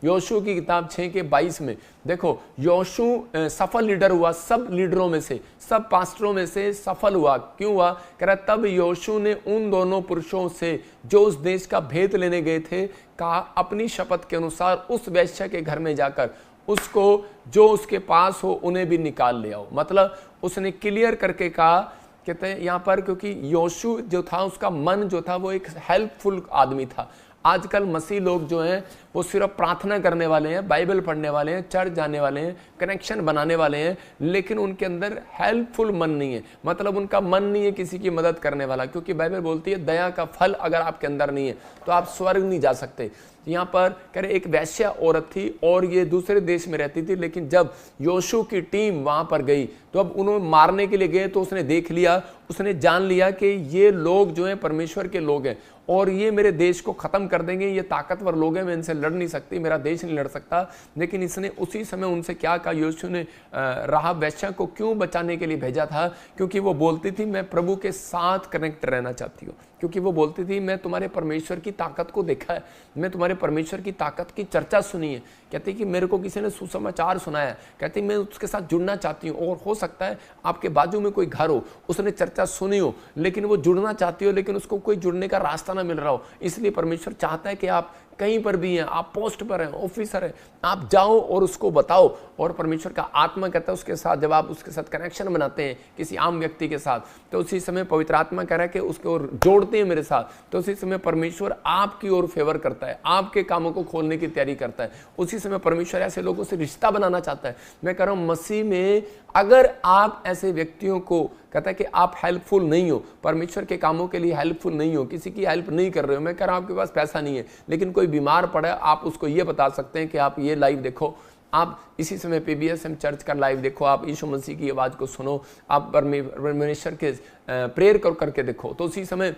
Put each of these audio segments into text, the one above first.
योशू की किताब 6:22 में देखो, योशू सफल लीडर हुआ, सब लीडरों में से, सब पास्टरों में से सफल हुआ। क्यों हुआ? कह रहा तब योशू ने उन दोनों पुरुषों से जो उस देश का भेद लेने गए थे कहा, अपनी शपथ के अनुसार उस वेश्या के घर में जाकर उसको जो उसके पास हो उन्हें भी निकाल ले आओ। मतलब उसने क्लियर करके कहा, कहते हैं यहाँ पर, क्योंकि योशू जो था उसका मन जो था वो एक हेल्पफुल आदमी था। आजकल मसीह लोग जो हैं वो सिर्फ प्रार्थना करने वाले हैं, बाइबल पढ़ने वाले हैं, चर्च जाने वाले हैं, कनेक्शन बनाने वाले हैं, लेकिन उनके अंदर हेल्पफुल मन नहीं है। मतलब उनका मन नहीं है किसी की मदद करने वाला, क्योंकि बाइबल बोलती है दया का फल अगर आपके अंदर नहीं है तो आप स्वर्ग नहीं जा सकते। यहाँ पर कह रहे एक वैश्या औरत थी और ये दूसरे देश में रहती थी, लेकिन जब योशू की टीम वहां पर गई तो अब उन्होंने मारने के लिए गए तो उसने देख लिया, उसने जान लिया कि ये लोग जो हैं परमेश्वर के लोग हैं और ये मेरे देश को खत्म कर देंगे, ये ताकतवर लोग हैं, मैं इनसे लड़ नहीं सकती, मेरा देश नहीं लड़ सकता। लेकिन इसने उसी समय उनसे क्या कहा, योशू ने राहाब वेश्या को क्यों बचाने के लिए भेजा था? क्योंकि वो बोलती थी मैं प्रभु के साथ कनेक्ट रहना चाहती हूँ, क्योंकि वो बोलती थी मैं तुम्हारे परमेश्वर की ताकत को देखा है, मैं तुम्हारे परमेश्वर की ताकत की चर्चा सुनी है। कहती कि मेरे को किसी ने सुसमाचार सुनाया, कहती मैं उसके साथ जुड़ना चाहती हूँ। और हो सकता है आपके बाजू में कोई घर हो, उसने चर्चा सुनी हो, लेकिन वो जुड़ना चाहती हो, लेकिन उसको कोई जुड़ने का रास्ता ना मिल रहा हो। इसलिए परमेश्वर चाहता है कि आप कहीं पर भी हैं, आप पोस्ट पर हैं, ऑफिसर हैं, आप जाओ और उसको बताओ। और परमेश्वर का आत्मा कहता है उसके साथ जब आप उसके साथ कनेक्शन बनाते हैं किसी आम व्यक्ति के साथ, तो उसी समय पवित्र आत्मा कह रहा है कि उसके और जोड़ते हैं मेरे साथ, तो उसी समय परमेश्वर आपकी ओर फेवर करता है, आपके कामों को खोलने की तैयारी करता है। उसी समय परमेश्वर ऐसे लोगों से रिश्ता बनाना चाहता है। मैं कह रहा हूं मसीह में अगर आप ऐसे व्यक्तियों को, कहता है कि आप हेल्पफुल नहीं हो, परमेश्वर के कामों के लिए हेल्पफुल नहीं हो, किसी की हेल्प नहीं कर रहे हो। मैं कह रहा हूं आपके पास पैसा नहीं है, लेकिन कोई बीमार पड़ा है, आप उसको ये बता सकते हैं कि आप ये लाइव देखो, आप इसी समय PBSM चर्च का लाइव देखो, आप यीशु मसीह की आवाज को सुनो, आप परमेश्वर के प्रेयर करके देखो, तो उसी समय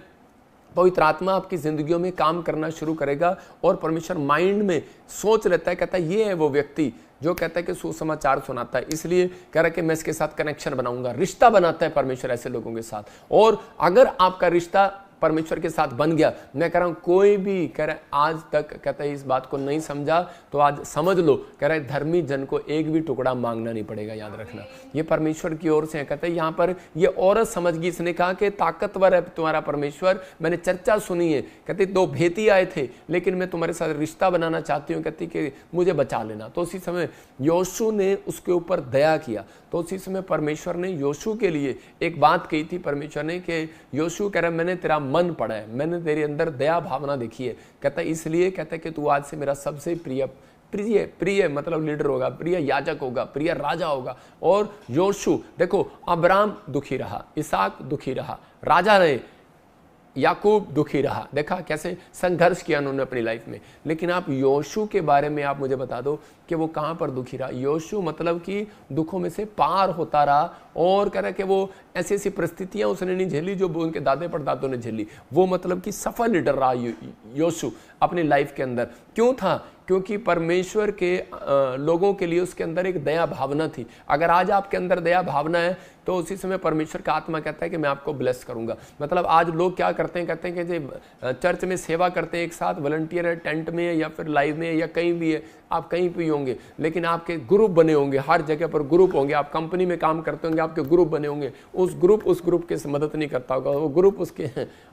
पवित्र आत्मा आपकी जिंदगियों में काम करना शुरू करेगा। और परमेश्वर माइंड में सोच लेता है, कहता है ये है वो व्यक्ति जो कहता है कि सुसमाचार सुनाता है, इसलिए कह रहा है कि मैं इसके साथ कनेक्शन बनाऊंगा। रिश्ता बनाता है परमेश्वर ऐसे लोगों के साथ। और अगर आपका रिश्ता परमेश्वर के साथ बन गया, मैं कह रहा हूं कोई भी कह रहा है आज तक कहता है इस बात को नहीं समझा तो आज समझ लो, कह रहा है धर्मी जन को एक भी टुकड़ा मांगना नहीं पड़ेगा। याद रखना ये परमेश्वर की ओर से है। कहता है यहाँ पर ये औरत समझ गई, इसने कहा कि ताकतवर है तुम्हारा परमेश्वर, मैंने चर्चा सुनी है। कहती दो भेती आए थे लेकिन मैं तुम्हारे साथ रिश्ता बनाना चाहती हूँ, कहती कि मुझे बचा लेना। तो उसी समय योशू ने उसके ऊपर दया किया। तो उसी समय परमेश्वर ने योशू के लिए एक बात कही थी, परमेश्वर ने कि योशू कह रहा है मैंने तेरा मन पढ़ा है, मैंने तेरे अंदर दया भावना देखी है। कहता है इसलिए कहता है कि तू आज से मेरा सबसे प्रिय प्रिय प्रिय मतलब लीडर होगा, प्रिय याजक होगा, प्रिय राजा होगा। और योशू देखो, अब्राम दुखी रहा, इसहाक दुखी रहा, राजा रहे, याकूब दुखी रहा। देखा कैसे संघर्ष किया उन्होंने अपनी लाइफ में। लेकिन आप योशू के बारे में आप मुझे बता दो कि वो कहाँ पर दुखी रहा। योशू मतलब कि दुखों में से पार होता रहा। और कह रहा कि वो ऐसी ऐसी परिस्थितियां उसने नहीं झेली जो उनके दादे परदादों ने झेली। वो मतलब कि सफल लीडर रहा योशू अपनी लाइफ के अंदर। क्यों था? क्योंकि परमेश्वर के लोगों के लिए उसके अंदर एक दया भावना थी। अगर आज आपके अंदर दया भावना है तो उसी समय परमेश्वर का आत्मा कहता है कि मैं आपको ब्लेस करूंगा। मतलब आज लोग क्या करते हैं, कहते हैं कि चर्च में सेवा करते हैं, एक साथ वॉलंटियर है, टेंट में है या फिर लाइव में है या कहीं भी है, आप कहीं भी होंगे, लेकिन आपके ग्रुप बने होंगे, हर जगह पर ग्रुप होंगे, आप कंपनी में काम करते होंगे, आपके ग्रुप बने होंगे। उस ग्रुप के मदद नहीं करता होगा, वो ग्रुप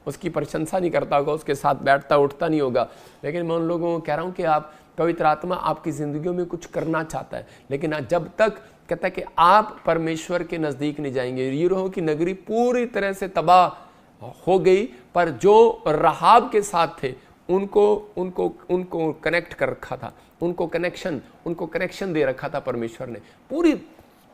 उसकी प्रशंसा नहीं करता होगा, उसके साथ बैठता उठता नहीं होगा। लेकिन मैं उन लोगों को कह रहा हूँ कि आप पवित्र आत्मा आपकी जिंदगियों में कुछ करना चाहता है, लेकिन जब तक कहता है कि आप परमेश्वर के नजदीक नहीं जाएंगे। यरीहो की नगरी पूरी तरह से तबाह हो गई, पर जो राहाब के साथ थे उनको कनेक्ट कर रखा था, उनको कनेक्शन दे रखा था परमेश्वर ने।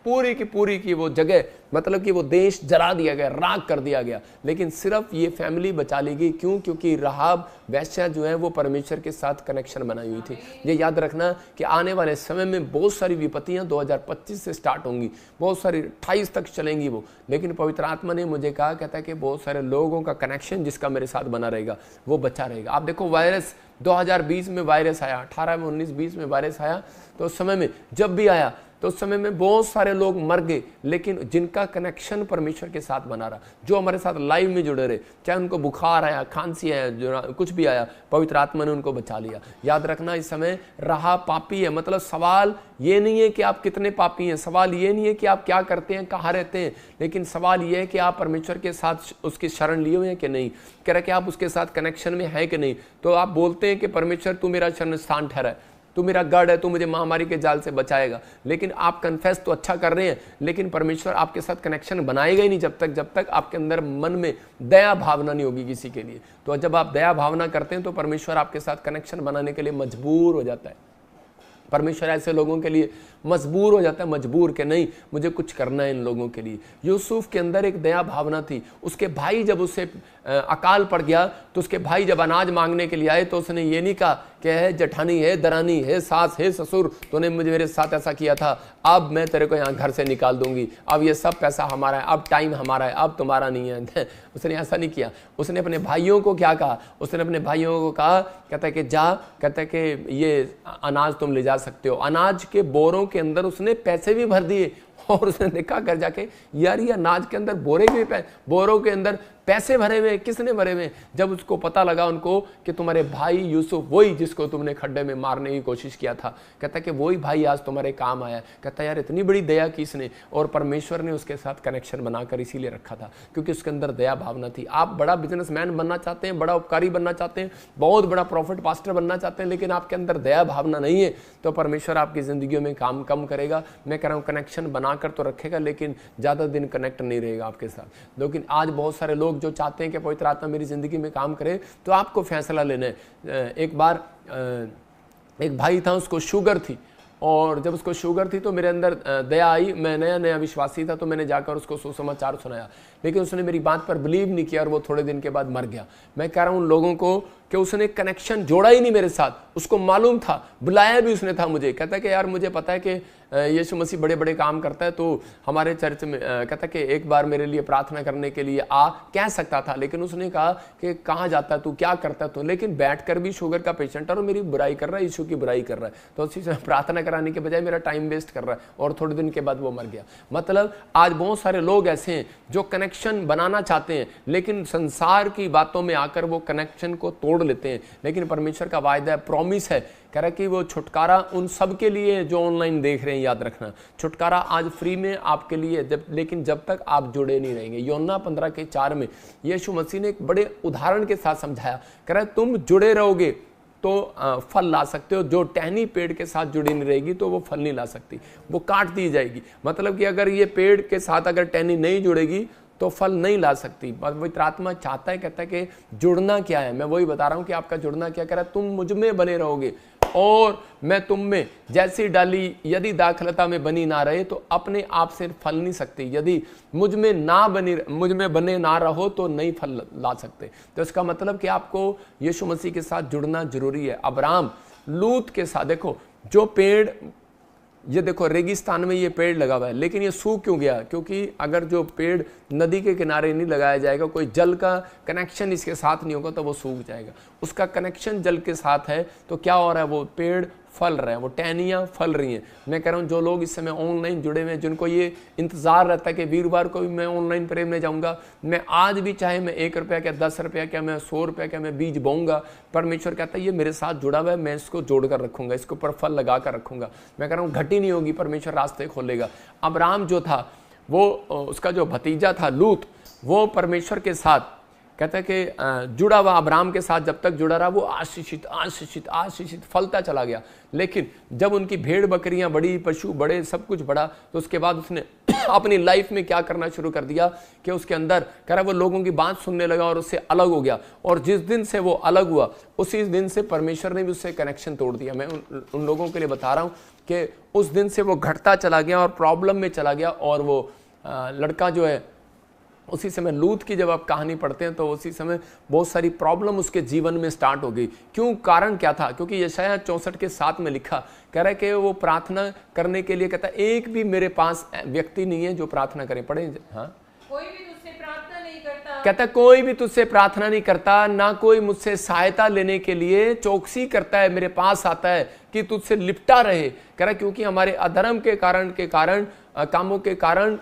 पूरी की वो जगह मतलब कि वो देश जला दिया गया, राख कर दिया गया, लेकिन सिर्फ ये फैमिली बचा ली गई। क्यों? क्योंकि राहाब वैश्या जो है वो परमेश्वर के साथ कनेक्शन बनाई हुई थी। ये याद रखना कि आने वाले समय में बहुत सारी विपत्तियां 2025 से स्टार्ट होंगी, बहुत सारी 28 तक चलेंगी वो। लेकिन पवित्र आत्मा ने मुझे कहा, कहता है कि बहुत सारे लोगों का कनेक्शन जिसका मेरे साथ बना रहेगा वो बचा रहेगा। आप देखो वायरस 2020 में वायरस आया, 18 में 19 20 में वायरस आया, तो उस समय में जब भी आया तो उस समय में बहुत सारे लोग मर गए, लेकिन जिनका कनेक्शन परमेश्वर के साथ बना रहा, जो हमारे साथ लाइव में जुड़े रहे, चाहे उनको बुखार आया, खांसी आया, जो कुछ भी आया, पवित्र आत्मा ने उनको बचा लिया। याद रखना, इस समय रहा पापी है, मतलब सवाल ये नहीं है कि आप कितने पापी हैं, सवाल ये नहीं है कि आप क्या करते हैं, कहाँ रहते हैं, लेकिन सवाल ये है कि आप परमेश्वर के साथ उसकी शरण लिए हुए हैं कि नहीं, कह रहा कि आप उसके साथ कनेक्शन में है कि नहीं। तो आप बोलते हैं कि परमेश्वर तू मेरा शरण स्थान ठहरा है, तू मेरा गढ़ है, तू मुझे महामारी के जाल से बचाएगा, लेकिन आप कन्फेस तो अच्छा कर रहे हैं, लेकिन परमेश्वर आपके साथ कनेक्शन बनाएगा ही नहीं जब तक आपके अंदर मन में दया भावना नहीं होगी किसी के लिए। तो जब आप दया भावना करते हैं तो परमेश्वर आपके साथ कनेक्शन बनाने के लिए मजबूर हो जाता है। परमेश्वर ऐसे लोगों के लिए मजबूर हो जाता है, मजबूर के नहीं, मुझे कुछ करना है इन लोगों के लिए। यूसुफ के अंदर एक दया भावना थी। उसके भाई जब उसे अकाल पड़ गया तो उसके भाई जब अनाज मांगने के लिए आए तो उसने ये नहीं कहा कि है जेठानी, है दरानी, है सास, है ससुर, तूने मुझे मेरे साथ ऐसा किया था, अब मैं तेरे को यहाँ घर से निकाल दूंगी, अब ये सब पैसा हमारा है, अब टाइम हमारा है, अब तुम्हारा नहीं है। उसने ऐसा नहीं किया। उसने अपने भाइयों को क्या कहा? उसने अपने भाइयों को कहा, कहता है कि जा, कहता है कि ये अनाज तुम ले जा सकते हो। अनाज के बोरों के अंदर उसने पैसे भी भर दिए और उसने देखा घर जाके, यार ये अनाज के अंदर बोरों के अंदर पैसे भरे हुए, किसने भरे हुए? जब उसको पता लगा उनको कि तुम्हारे भाई यूसुफ वही जिसको तुमने खड्डे में मारने की कोशिश किया था, कहता कि वही भाई आज तुम्हारे काम आया। कहता यार इतनी बड़ी दया की इसने, और परमेश्वर ने उसके साथ कनेक्शन बनाकर इसीलिए रखा था क्योंकि उसके अंदर दया भावना थी। आप बड़ा बिजनेसमैन बनना चाहते हैं, बड़ा उपकारी बनना चाहते हैं, बहुत बड़ा प्रॉफिट पास्टर बनना चाहते हैं, लेकिन आपके अंदर दया भावना नहीं है तो परमेश्वर आपकी जिंदगी में काम कम करेगा। मैं कह रहा हूँ कनेक्शन बनाकर तो रखेगा, लेकिन ज़्यादा दिन कनेक्ट नहीं रहेगा आपके साथ। लेकिन आज बहुत सारे लोग जो चाहते हैं कि पवित्र आत्मा मेरी जिंदगी में काम करे, तो आपको फैसला लेना है। एक बार एक भाई था, उसको शुगर थी, और जब उसको शुगर थी तो मेरे अंदर दया आई। मैं नया नया विश्वासी था, तो मैंने जाकर उसको सुसमाचार सुनाया, लेकिन उसने मेरी बात पर बिलीव नहीं किया और वो थोड़े दिन के बाद मर गया। मैं कह रहा हूँ उन लोगों को कि उसने कनेक्शन जोड़ा ही नहीं मेरे साथ। उसको मालूम था, बुलाया भी उसने था मुझे, कहता है कि यार मुझे पता है कि यीशु मसीह बड़े बड़े काम करता है, तो हमारे चर्च में कहता है कि एक बार मेरे लिए प्रार्थना करने के लिए आ, कह सकता था, लेकिन उसने कहा कि कहाँ जाता है तू, क्या करता है तू, लेकिन बैठकर भी शुगर का पेशेंट और मेरी बुराई कर रहा है, यीशु की बुराई कर रहा है, तो उसी से प्रार्थना कराने के बजाय मेरा टाइम वेस्ट कर रहा है, और थोड़े दिन के बाद वो मर गया। मतलब आज बहुत सारे लोग ऐसे हैं जो कनेक्शन बनाना चाहते हैं, लेकिन संसार की बातों में आकर वो कनेक्शन को तोड़ लेते हैं। लेकिन परमेश्वर का वायदा है, प्रॉमिस है, कह रहा कि वो छुटकारा उन सब के लिए जो ऑनलाइन देख रहे हैं। याद रखना, छुटकारा आज फ्री में आपके लिए, लेकिन जब तक आप जुड़े नहीं रहेंगे। योना 15:4 में यीशु मसीह ने एक बड़े उदाहरण के साथ समझाया, कह रहा है तुम जुड़े रहोगे तो फल ला सकते हो। जो टहनी पेड़ के साथ जुड़ी नहीं रहेगी तो वो फल नहीं ला सकती, वो काट दी जाएगी। मतलब कि अगर ये पेड़ के साथ अगर टहनी नहीं जुड़ेगी तो फल नहीं ला सकती। पवित्र आत्मा चाहता है, कहता है कि जुड़ना क्या है। मैं वही बता रहा हूं कि आपका जुड़ना क्या। कह रहा है तुम मुझ में बने रहोगे और मैं तुम में। जैसी डाली यदि दाखलता में बनी ना रहे तो अपने आप से फल नहीं सकती। यदि मुझ में बने ना रहो तो नहीं फल ला सकते। तो इसका मतलब कि आपको यीशु मसीह के साथ जुड़ना जरूरी है। अब्राहम लूत के साथ, देखो जो पेड़, ये देखो रेगिस्तान में ये पेड़ लगा हुआ है, लेकिन ये सूख क्यों गया? क्योंकि अगर जो पेड़ नदी के किनारे नहीं लगाया जाएगा, कोई जल का कनेक्शन इसके साथ नहीं होगा तो वो सूख जाएगा। उसका कनेक्शन जल के साथ है तो क्या हो रहा है, वो पेड़ फल रहे हैं, वो टहनियाँ फल रही हैं। मैं कह रहा हूँ जो लोग इस समय ऑनलाइन जुड़े हुए हैं, जिनको ये इंतजार रहता है कि वीरवार को भी मैं ऑनलाइन प्रेम में जाऊँगा, मैं आज भी चाहे मैं 1 रुपया क्या 10 रुपया क्या मैं 100 रुपया क्या मैं बीज बोऊंगा, परमेश्वर कहता है ये मेरे साथ जुड़ा हुआ है, मैं इसको जोड़ कर रखूंगा, इसके ऊपर फल लगा कर रखूंगा। मैं कह रहा हूँ घटी नहीं होगी, परमेश्वर रास्ते खोलेगा। अब्राहम जो था वो, उसका जो भतीजा था लूत, वो परमेश्वर के साथ कहता है कि जुड़ा हुआ अब्राहम के साथ जब तक जुड़ा रहा वो आशीषित आशीषित आशीषित फलता चला गया। लेकिन जब उनकी भेड़ बकरियां बड़ी, पशु बड़े, सब कुछ बढ़ा, तो उसके बाद उसने अपनी लाइफ में क्या करना शुरू कर दिया कि उसके अंदर कह रहा वो लोगों की बात सुनने लगा और उससे अलग हो गया। और जिस दिन से वो अलग हुआ उसी दिन से परमेश्वर ने भी उससे कनेक्शन तोड़ दिया। मैं उन लोगों के लिए बता रहा हूँ कि उस दिन से वो घटता चला गया और प्रॉब्लम में चला गया। और वो लड़का जो है, उसी समय लूत की जब आप कहानी पढ़ते हैं तो उसी समय बहुत सारी प्रॉब्लम उसके जीवन में स्टार्ट हो गई। क्यों? कारण क्या था? क्योंकि यशायाह 64:7 में लिखा, कह रहा है कि वो प्रार्थना करने के लिए कहता है एक भी मेरे पास व्यक्ति नहीं है जो प्रार्थना करे। पढ़े, हाँ, कोई भी तुझसे प्रार्थना नहीं करता। कहता है कोई भी तुझसे प्रार्थना नहीं करता, ना कोई मुझसे सहायता लेने के लिए चौकसी करता है, मेरे पास आता है कि तुझसे लिपटा रहे। कह रहा क्योंकि हमारे अधर्म के कारण कामों के कारण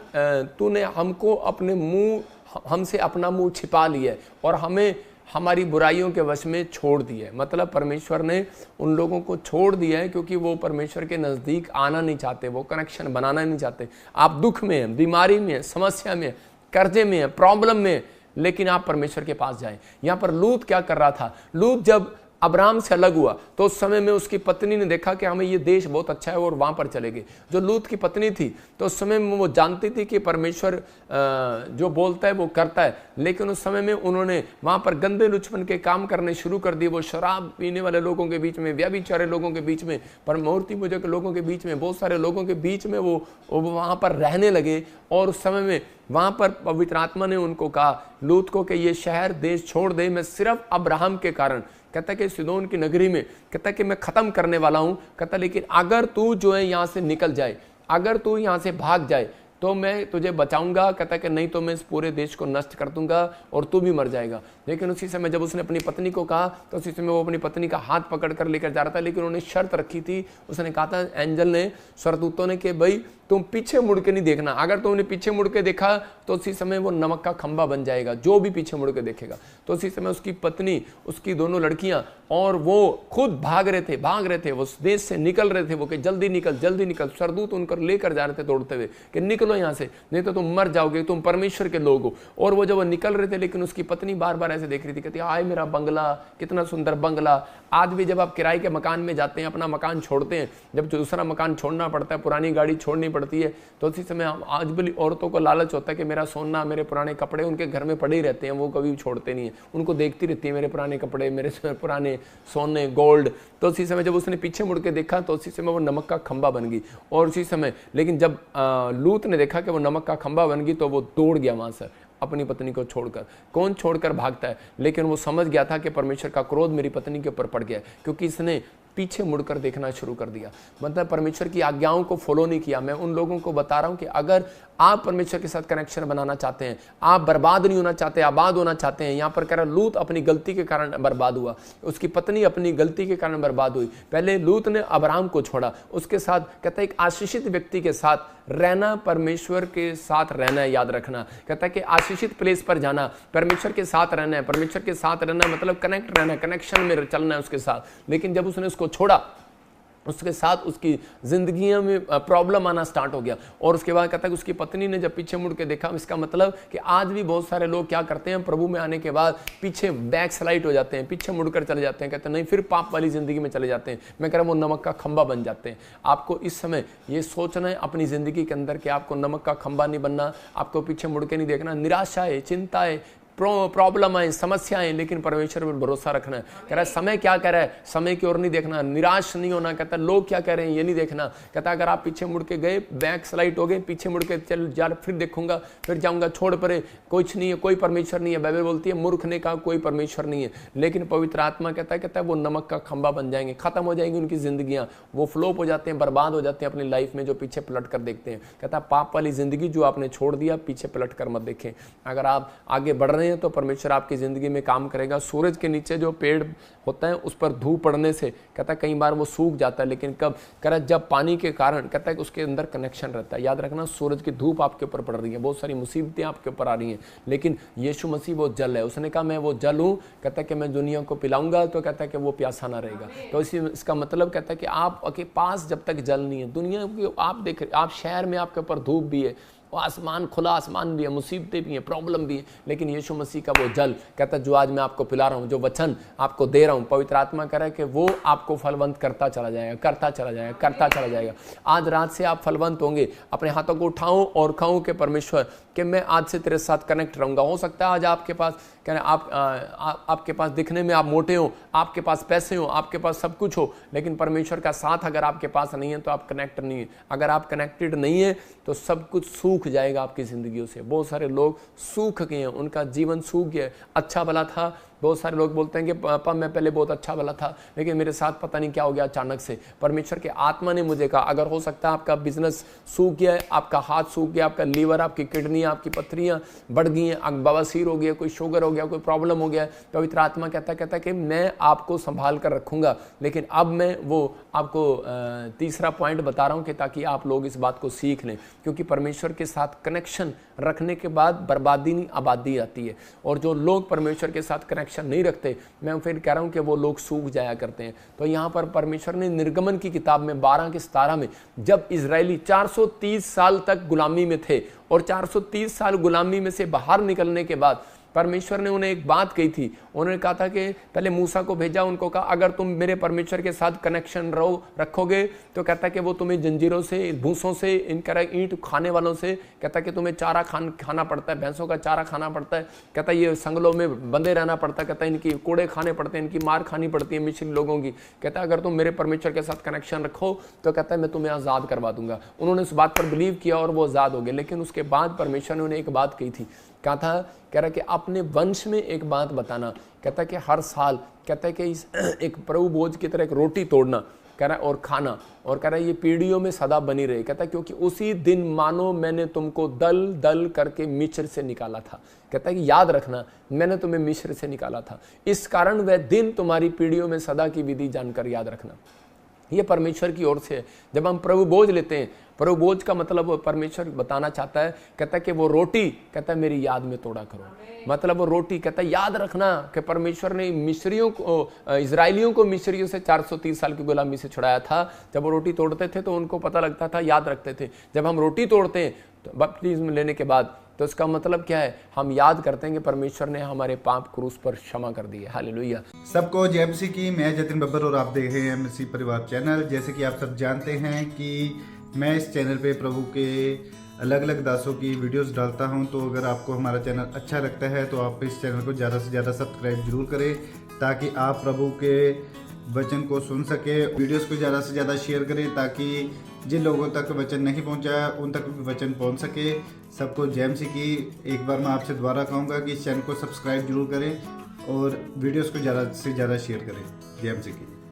तूने हमको अपने मुंह हमसे अपना मुंह छिपा लिया और हमें हमारी बुराइयों के वश में छोड़ दिया है। मतलब परमेश्वर ने उन लोगों को छोड़ दिया है क्योंकि वो परमेश्वर के नज़दीक आना नहीं चाहते, वो कनेक्शन बनाना नहीं चाहते। आप दुख में हैं, बीमारी में हैं, समस्या में हैं, कर्जे में हैं, प्रॉब्लम में हैं, लेकिन आप परमेश्वर के पास जाएं। यहाँ पर लूत क्या कर रहा था? लूत जब अब्राम से अलग हुआ तो उस समय में उसकी पत्नी ने देखा कि हमें ये देश बहुत अच्छा है और वहां पर चले गए। जो लूत की पत्नी थी तो उस समय में वो जानती थी कि परमेश्वर जो बोलता है वो करता है, लेकिन उस समय में उन्होंने वहां पर गंदे लुचपन के काम करने शुरू कर दिए। वो शराब पीने वाले लोगों के बीच में, व्यभिचारी लोगों के बीच में, पर मूर्ति पूजा के लोगों के बीच में, बहुत सारे लोगों के बीच में वो वहां पर रहने लगे। और उस समय में वहां पर पवित्र आत्मा ने उनको कहा लूत को कि ये शहर देश छोड़ दे, मैं सिर्फ अब्राहम के कारण, कहता कि सिदोन की नगरी में, कहता कि मैं खत्म करने वाला हूं। कहता लेकिन अगर तू जो है यहां से निकल जाए, अगर तू यहां से भाग जाए तो मैं तुझे बचाऊंगा। कहता कि नहीं तो मैं इस पूरे देश को नष्ट कर दूंगा और तू भी मर जाएगा। लेकिन उसी समय जब उसने अपनी पत्नी को कहा तो उसी समय वो अपनी पत्नी का हाथ पकड़ कर लेकर जा रहा था, लेकिन उन्होंने शर्त रखी थी। उसने कहा था, एंजल ने, स्वर्गदूतों ने, कि भाई तुम पीछे मुड़ के नहीं देखना, अगर तुमने पीछे मुड़ के देखा तो उसी समय वो नमक का खंबा बन जाएगा, जो भी पीछे मुड़ के देखेगा। तो उसी समय उसकी पत्नी, उसकी दोनों लड़कियां और वो खुद भाग रहे थे, वो देश से निकल रहे थे। वो कि जल्दी निकल। स्वर्गदूत उनको लेकर जा रहे थे दौड़ते हुए कि निकलो यहाँ से, नहीं तो तुम मर जाओगे, तुम परमेश्वर के लोग हो। और वो जब वो निकल रहे थे, लेकिन उसकी पत्नी बार बार ऐसे देख रही थी, कहती आए मेरा बंगला, कितना सुंदर बंगला। आज भी जब आप किराए के मकान में जाते हैं, अपना मकान छोड़ते हैं, जब दूसरा मकान छोड़ना पड़ता है, पुरानी गाड़ी छोड़नी पड़ती है, तो उसी समय आज भी औरतों को लालच होता है कि मेरा सोना, मेरे पुराने कपड़े उनके घर में पड़े ही रहते हैं, वो कभी छोड़ते नहीं है, उनको देखती रहती है मेरे पुराने कपड़े, मेरे पुराने सोने, गोल्ड। तो उसी समय जब उसने पीछे मुड़ के देखा तो उसी समय वो नमक का खंबा बन गई। और उसी समय लेकिन जब लूत ने देखा कि वो नमक का खंबा बन गई तो वो दौड़ गया वहां से अपनी पत्नी को छोड़कर। कौन छोड़कर भागता है? लेकिन वो समझ गया था कि परमेश्वर का क्रोध मेरी पत्नी के ऊपर पड़ गया, क्योंकि इसने पीछे मुड़कर देखना शुरू कर दिया। मतलब परमेश्वर की आज्ञाओं को फॉलो नहीं किया। मैं उन लोगों को बता रहा हूं कि अगर आप परमेश्वर के साथ कनेक्शन बनाना चाहते हैं, आप बर्बाद नहीं होना चाहते, आबाद होना चाहते हैं। यहां पर कह रहा लूत अपनी गलती के कारण बर्बाद हुआ, उसकी पत्नी अपनी गलती के कारण बर्बाद हुई। पहले लूत ने अब्राहम को छोड़ा, उसके साथ कहता है एक आशीषित व्यक्ति के साथ रहना, परमेश्वर के साथ रहना है, याद रखना। कहता है कि आशीषित प्लेस पर जाना, परमेश्वर के साथ रहना है। परमेश्वर के साथ रहना मतलब कनेक्ट रहना, कनेक्शन में चलना है उसके साथ। लेकिन जब उसने उसको छोड़ा, उसके साथ उसकी जिंदगी में प्रॉब्लम आना स्टार्ट हो गया। और उसके बाद कहता है कि उसकी पत्नी ने जब पीछे मुड़ के देखा, इसका मतलब कि आज भी बहुत सारे लोग क्या करते हैं, प्रभु में आने के बाद पीछे बैक स्लाइड हो जाते हैं, पीछे मुड़कर चले जाते हैं, कहते हैं नहीं, फिर पाप वाली जिंदगी में चले जाते हैं। मैं कह रहा हूं वो नमक का खंबा बन जाते हैं। आपको इस समय ये सोचना है अपनी जिंदगी के अंदर कि आपको नमक का खंबा नहीं बनना, आपको पीछे मुड़ के नहीं देखना। निराशाएं, चिंताएं, प्रॉब्लम आए, समस्याएं, लेकिन परमेश्वर पर भरोसा रखना है। कह रहा है समय क्या कह रहा है, समय की ओर नहीं देखना, निराश नहीं होना। कहता है लोग क्या कह रहे हैं ये नहीं देखना। कहता है अगर आप पीछे मुड़ के गए, बैक स्लाइड हो गए, पीछे मुड़ के चल जा, फिर देखूंगा, फिर जाऊंगा, छोड़ परे, कुछ नहीं है, कोई परमेश्वर नहीं है। बाइबल बोलती है मूर्ख ने कहा कोई परमेश्वर नहीं है। लेकिन पवित्र आत्मा कहता है वो नमक का खंबा बन जाएंगे, खत्म हो जाएंगी उनकी जिंदगियां, वो फ्लोप हो जाते हैं, बर्बाद हो जाते हैं अपनी लाइफ में, जो पीछे पलट कर देखते हैं। कहता है पाप वाली जिंदगी जो आपने छोड़ दिया, पीछे पलट कर मत देखें। अगर आप आगे बढ़ रहे हैं तो परमेश्वर आपकी जिंदगी में काम करेगा। सूरज के नीचे जो पेड़ होता है उस पर धूप पड़ने से कहता है कई बार वो सूख जाता है, लेकिन कब करा जब पानी के कारण, कहता है कि उसके अंदर कनेक्शन रहता है। याद रखना, सूरज की धूप आपके ऊपर पड़ रही है, बहुत सारी मुसीबतें आपके ऊपर आ रही हैं, लेकिन यीशु मसीह वो जल है। उसने कहा मैं वो जल हूं, कहता है कि मैं दुनिया को पिलाऊंगा, तो कहता है कि वो प्यासा ना रहेगा। तो इसका मतलब कहता है कि आपके पास जब तक जल नहीं है, दुनिया की आप देख रहे, आप शहर में आपके ऊपर धूप भी है, आसमान खुला आसमान भी है, मुसीबतें भी हैं, प्रॉब्लम भी है, लेकिन यीशु मसीह का वो जल, कहता है जो आज मैं आपको पिला रहा हूं, जो वचन आपको दे रहा हूं, पवित्र आत्मा कह रहा है कि वो आपको फलवंत करता चला जाएगा, करता चला जाएगा, करता चला जाएगा। आज रात से आप फलवंत होंगे। अपने हाथों को उठाओ और खाओ कि परमेश्वर कि मैं आज से तेरे साथ कनेक्ट रहूंगा। हो सकता है आज आपके पास कहना आपके पास दिखने में आप मोटे हो, आपके पास पैसे हो, आपके पास सब कुछ हो, लेकिन परमेश्वर का साथ अगर आपके पास नहीं है तो आप कनेक्ट नहीं है। अगर आप कनेक्टेड नहीं है तो सब कुछ सूख जाएगा आपकी जिंदगियों से। बहुत सारे लोग सूख गए हैं, उनका जीवन सूख गया। अच्छा भला था, बहुत सारे लोग बोलते हैं कि पापा मैं पहले बहुत अच्छा वाला था, लेकिन मेरे साथ पता नहीं क्या हो गया अचानक से। परमेश्वर के आत्मा ने मुझे कहा, अगर हो सकता है आपका बिजनेस सूख गया है, आपका हाथ सूख गया, आपका लीवर, आपकी किडनियाँ, आपकी पथरियाँ बढ़ गई हैं, बवासीर हो गया, कोई शुगर हो गया, कोई प्रॉब्लम हो गया, पवित्र आत्मा कहता है कि मैं आपको संभाल कर रखूंगा। लेकिन अब मैं वो आपको तीसरा पॉइंट बता रहा हूं कि ताकि आप लोग इस बात को सीख लें, क्योंकि परमेश्वर के साथ कनेक्शन रखने के बाद बर्बादी नहीं आबादी आती है। और जो लोग परमेश्वर के साथ कनेक्शन नहीं रखते, मैं फिर कह रहा हूं कि वो लोग सूख जाया करते हैं। तो यहाँ पर परमेश्वर ने निर्गमन की किताब में 12 के 17 में, जब इजरायली 430 साल तक गुलामी में थे और 430 साल गुलामी में से बाहर निकलने के बाद परमेश्वर ने उन्हें एक बात कही थी। उन्होंने कहा था कि पहले मूसा को भेजा, उनको कहा अगर तुम मेरे परमेश्वर के साथ कनेक्शन रखोगे तो कहता है कि वो तुम्हें जंजीरों से, भूसों से, इनका ईंट खाने वालों से, कहता है कि तुम्हें चारा खाना पड़ता है, भैंसों का चारा खाना पड़ता है, कहता है ये संगलों में बंधे रहना पड़ता है, कहता है इनकी कोड़े खाने पड़ते हैं, इनकी मार खानी पड़ती है मिस्री लोगों की। कहता है अगर तुम मेरे परमेश्वर के साथ कनेक्शन रखो तो कहता है मैं तुम्हें आज़ाद करवा दूंगा। उन्होंने उस बात पर बिलीव किया और वो आज़ाद हो गए। लेकिन उसके बाद परमेश्वर ने उन्हें एक बात कही थी, कहा था, कह रहा कि अपने वंश में एक बात बताना, कहता है कि हर साल, कहता है कि इस एक प्रभु भोज की तरह एक रोटी तोड़ना, कह रहा है, और खाना, और कह रहा है ये पीढ़ियों में सदा बनी रहे। कहता है क्योंकि उसी दिन मानो मैंने तुमको दल दल करके मिस्र से निकाला था। कहता है कि याद रखना मैंने तुम्हें मिस्र से निकाला था, इस कारण वह दिन तुम्हारी पीढ़ियों में सदा की विधि जानकर याद रखना। ये परमेश्वर की ओर से है। जब हम प्रभु भोज लेते हैं, प्रभु भोज का मतलब परमेश्वर बताना चाहता है, कहता है कि वो रोटी, कहता है मेरी याद में तोड़ा करो। मतलब वो रोटी, कहता है याद रखना कि परमेश्वर ने मिस्रियों को, इजरायलियों को मिस्रियों से 430 साल की गुलामी से छुड़ाया था। जब वो रोटी तोड़ते थे तो उनको पता लगता था, याद रखते थे। जब हम रोटी तोड़ते हैं तो बपतिस्म लेने के बाद, तो इसका मतलब क्या है, हम याद करते हैं कि परमेश्वर ने हमारे पाप क्रूस पर क्षमा कर दिए। हालेलुया। सबको जय मसीह की। मैं जतिन बब्बर और आप देख रहे हैं मसीह परिवार चैनल। जैसे कि आप सब जानते हैं कि मैं इस चैनल पे प्रभु के अलग अलग दासों की वीडियोस डालता हूं, तो अगर आपको हमारा चैनल अच्छा लगता है तो आप इस चैनल को ज़्यादा से ज़्यादा सब्सक्राइब जरूर करें, ताकि आप प्रभु के वचन को सुन सके। वीडियोस को ज़्यादा से ज़्यादा शेयर करें ताकि जिन लोगों तक वचन नहीं पहुंचा उन तक भी वचन पहुंच सके। सबको जय मसीह की। एक बार मैं आपसे दोबारा कहूँगा कि इस चैनल को सब्सक्राइब जरूर करें और वीडियोस को ज़्यादा से ज़्यादा शेयर करें। जय मसीह की।